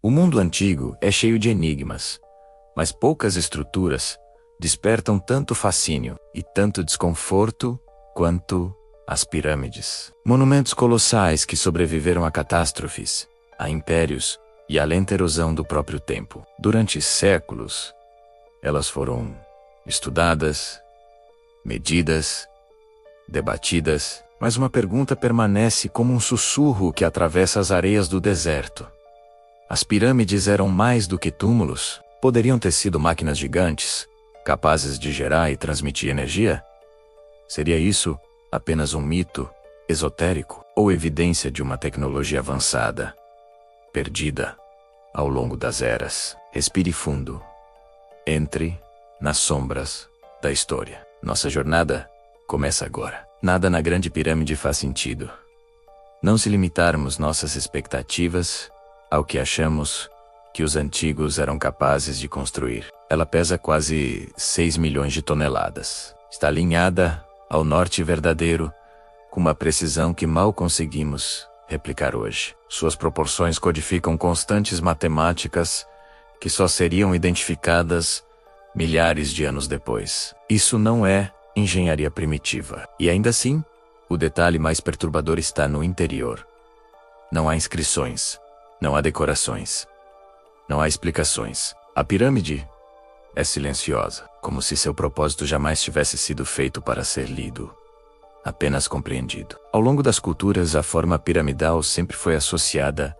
O mundo antigo é cheio de enigmas, mas poucas estruturas despertam tanto fascínio e tanto desconforto quanto as pirâmides. Monumentos colossais que sobreviveram a catástrofes, a impérios e à lenta erosão do próprio tempo. Durante séculos, elas foram estudadas, medidas, debatidas, mas uma pergunta permanece como um sussurro que atravessa as areias do deserto. As pirâmides eram mais do que túmulos? Poderiam ter sido máquinas gigantes, capazes de gerar e transmitir energia? Seria isso apenas um mito esotérico ou evidência de uma tecnologia avançada, perdida ao longo das eras? Respire fundo. Entre nas sombras da história. Nossa jornada começa agora. Nada na Grande Pirâmide faz sentido. Não se limitarmos nossas expectativas ao que achamos que os antigos eram capazes de construir. Ela pesa quase 6 milhões de toneladas. Está alinhada ao norte verdadeiro, com uma precisão que mal conseguimos replicar hoje. Suas proporções codificam constantes matemáticas que só seriam identificadas milhares de anos depois. Isso não é engenharia primitiva. E ainda assim, o detalhe mais perturbador está no interior. Não há inscrições, não há decorações, não há explicações. A pirâmide é silenciosa, como se seu propósito jamais tivesse sido feito para ser lido, apenas compreendido. Ao longo das culturas, a forma piramidal sempre foi associada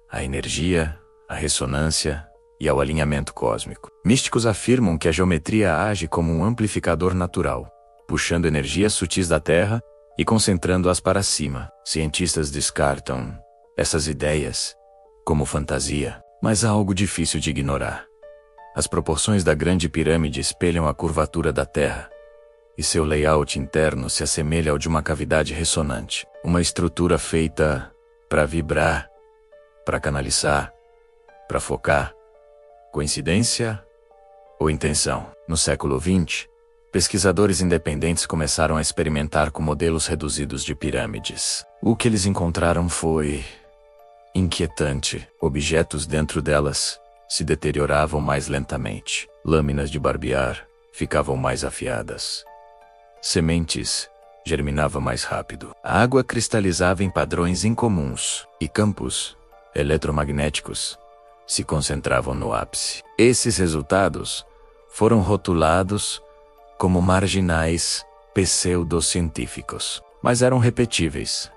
à energia, à ressonância e ao alinhamento cósmico. Místicos afirmam que a geometria age como um amplificador natural, puxando energias sutis da Terra e concentrando-as para cima. Cientistas descartam essas ideias como fantasia, mas há algo difícil de ignorar. As proporções da Grande Pirâmide espelham a curvatura da Terra, e seu layout interno se assemelha ao de uma cavidade ressonante. Uma estrutura feita para vibrar, para canalizar, para focar. Coincidência ou intenção? No século XX, pesquisadores independentes começaram a experimentar com modelos reduzidos de pirâmides. O que eles encontraram foi inquietante. Objetos dentro delas se deterioravam mais lentamente. Lâminas de barbear ficavam mais afiadas. Sementes germinavam mais rápido. A água cristalizava em padrões incomuns. E campos eletromagnéticos se concentravam no ápice. Esses resultados foram rotulados como marginais pseudocientíficos, mas eram repetíveis.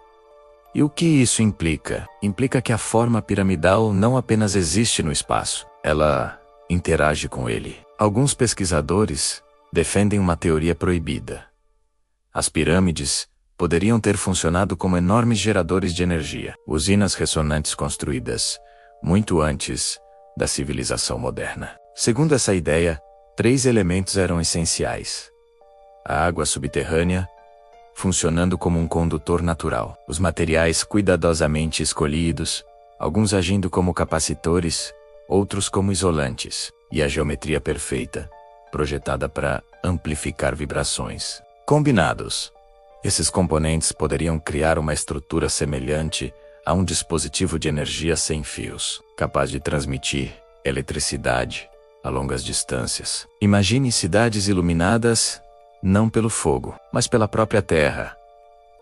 E o que isso implica? Implica que a forma piramidal não apenas existe no espaço, ela interage com ele. Alguns pesquisadores defendem uma teoria proibida. As pirâmides poderiam ter funcionado como enormes geradores de energia, usinas ressonantes construídas muito antes da civilização moderna. Segundo essa ideia, 3 elementos eram essenciais: a água subterrânea, funcionando como um condutor natural, os materiais cuidadosamente escolhidos, alguns agindo como capacitores, outros como isolantes, e a geometria perfeita, projetada para amplificar vibrações. Combinados, esses componentes poderiam criar uma estrutura semelhante a um dispositivo de energia sem fios, capaz de transmitir eletricidade a longas distâncias. Imagine cidades iluminadas não pelo fogo, mas pela própria terra.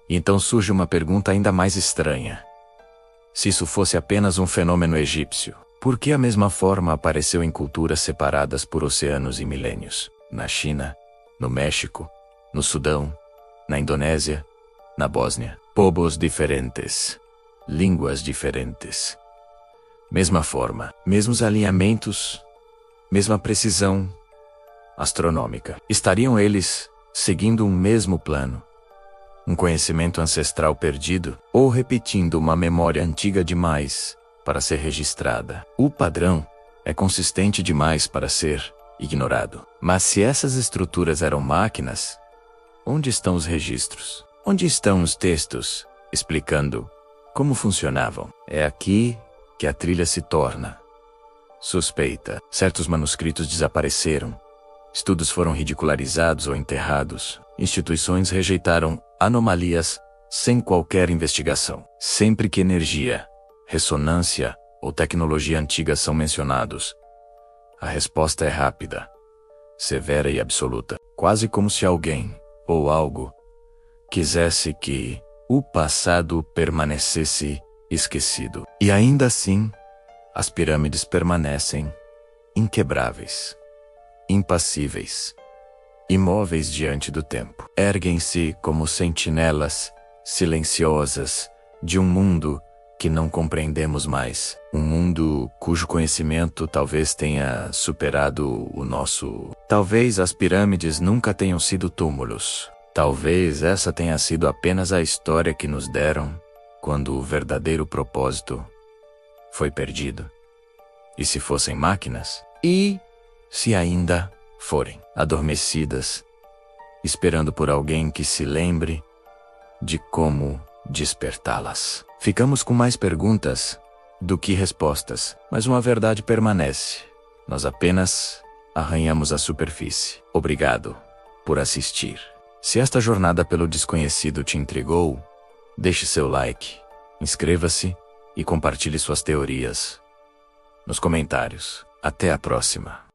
E então surge uma pergunta ainda mais estranha. Se isso fosse apenas um fenômeno egípcio, por que a mesma forma apareceu em culturas separadas por oceanos e milênios? Na China, no México, no Sudão, na Indonésia, na Bósnia. Povos diferentes, línguas diferentes. Mesma forma, mesmos alinhamentos, mesma precisão astronômica. Estariam eles seguindo um mesmo plano? Um conhecimento ancestral perdido? Ou repetindo uma memória antiga demais para ser registrada? O padrão é consistente demais para ser ignorado. Mas se essas estruturas eram máquinas, onde estão os registros? Onde estão os textos explicando como funcionavam? É aqui que a trilha se torna suspeita. Certos manuscritos desapareceram. Estudos foram ridicularizados ou enterrados. Instituições rejeitaram anomalias sem qualquer investigação. Sempre que energia, ressonância ou tecnologia antiga são mencionados, a resposta é rápida, severa e absoluta, quase como se alguém, ou algo, quisesse que o passado permanecesse esquecido. E ainda assim, as pirâmides permanecem inquebráveis, impassíveis, imóveis diante do tempo. Erguem-se como sentinelas silenciosas de um mundo que não compreendemos mais. Um mundo cujo conhecimento talvez tenha superado o nosso. Talvez as pirâmides nunca tenham sido túmulos. Talvez essa tenha sido apenas a história que nos deram quando o verdadeiro propósito foi perdido. E se fossem máquinas? E se ainda forem adormecidas, esperando por alguém que se lembre de como despertá-las. Ficamos com mais perguntas do que respostas, mas uma verdade permanece. Nós apenas arranhamos a superfície. Obrigado por assistir. Se esta jornada pelo desconhecido te intrigou, deixe seu like, inscreva-se e compartilhe suas teorias nos comentários. Até a próxima.